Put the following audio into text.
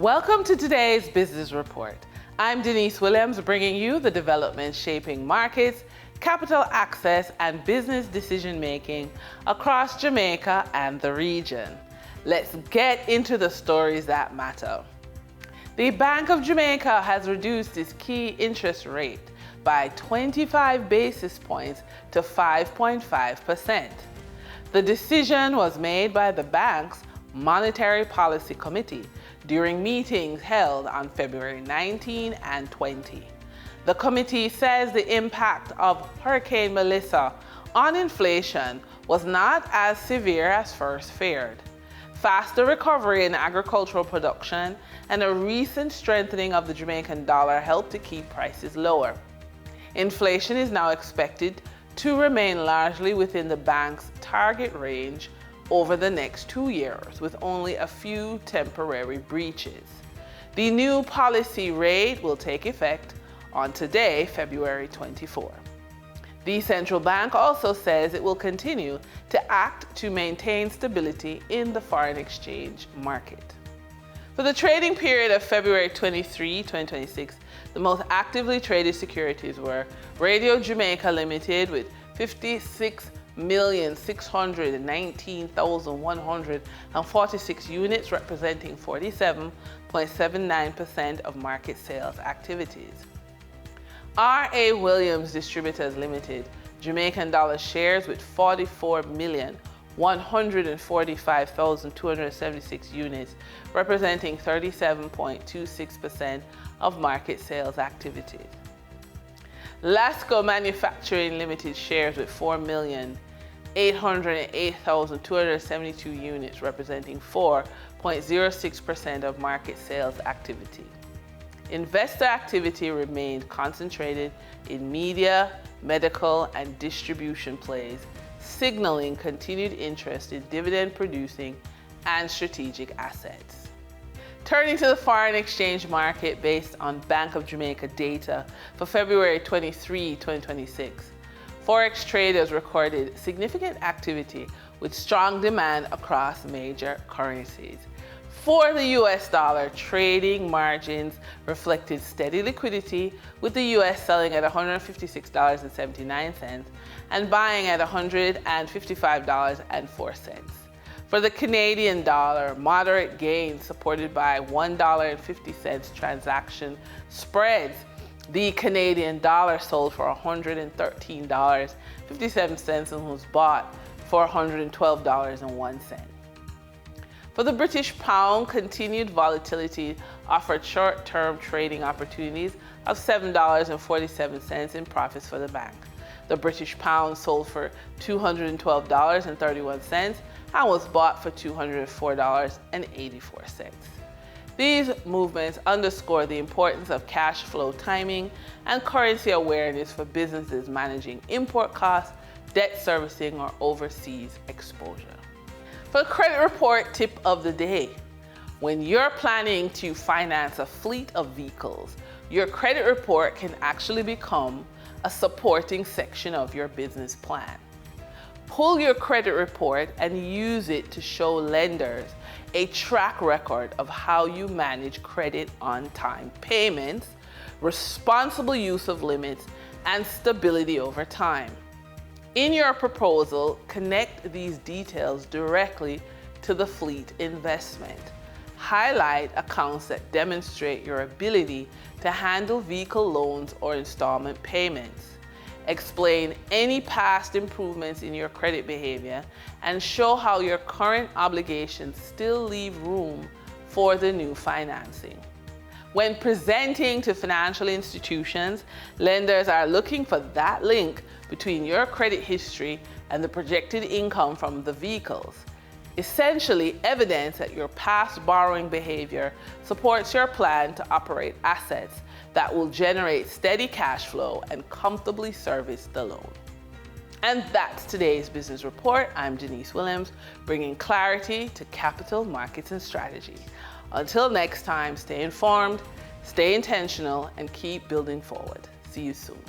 Welcome to today's Business Report. I'm Denise Williams, bringing you the developments shaping markets, capital access, and business decision-making across Jamaica and the region. Let's get into the stories that matter. The Bank of Jamaica has reduced its key interest rate by 25 basis points to 5.5%. The decision was made by the bank's Monetary Policy Committee during meetings held on February 19 and 20. The committee says the impact of Hurricane Melissa on inflation was not as severe as first feared. Faster recovery in agricultural production and a recent strengthening of the Jamaican dollar helped to keep prices lower. Inflation is now expected to remain largely within the bank's target range over the next 2 years, with only a few temporary breaches. The new policy rate will take effect on today, February 24. The central bank also says it will continue to act to maintain stability in the foreign exchange market. For the trading period of February 23, 2026, the most actively traded securities were Radio Jamaica Limited with 56,619,146 units, representing 47.79% of market sales activities. R.A. Williams Distributors Limited, Jamaican dollar shares with 44,145,276 units, representing 37.26% of market sales activities. Lasco Manufacturing Limited shares with 4,808,272 units, representing 4.06% of market sales activity. Investor activity remained concentrated in media, medical, and distribution plays, signaling continued interest in dividend-producing and strategic assets. Turning to the foreign exchange market based on Bank of Jamaica data for February 23, 2026, Forex traders recorded significant activity with strong demand across major currencies. For the US dollar, trading margins reflected steady liquidity, with the US selling at $156.79 and buying at $155.04. For the Canadian dollar, moderate gains supported by $1.50 transaction spreads. The Canadian dollar sold for $113.57 and was bought for $112.01. For the British pound, continued volatility offered short-term trading opportunities of $7.47 in profits for the bank. The British pound sold for $212.31 and was bought for $204.84. These movements underscore the importance of cash flow timing and currency awareness for businesses managing import costs, debt servicing, or overseas exposure. For the credit report tip of the day, when you're planning to finance a fleet of vehicles, your credit report can actually become a supporting section of your business plan. Pull your credit report and use it to show lenders a track record of how you manage credit on-time payments, responsible use of limits, and stability over time. In your proposal, connect these details directly to the fleet investment. Highlight accounts that demonstrate your ability to handle vehicle loans or installment payments. Explain any past improvements in your credit behavior and show how your current obligations still leave room for the new financing. When presenting to financial institutions, lenders are looking for that link between your credit history and the projected income from the vehicles. Essentially, evidence that your past borrowing behavior supports your plan to operate assets that will generate steady cash flow and comfortably service the loan. And that's today's business report. I'm Denise Williams, bringing clarity to capital markets and strategy. Until next time, stay informed, stay intentional, and keep building forward. See you soon.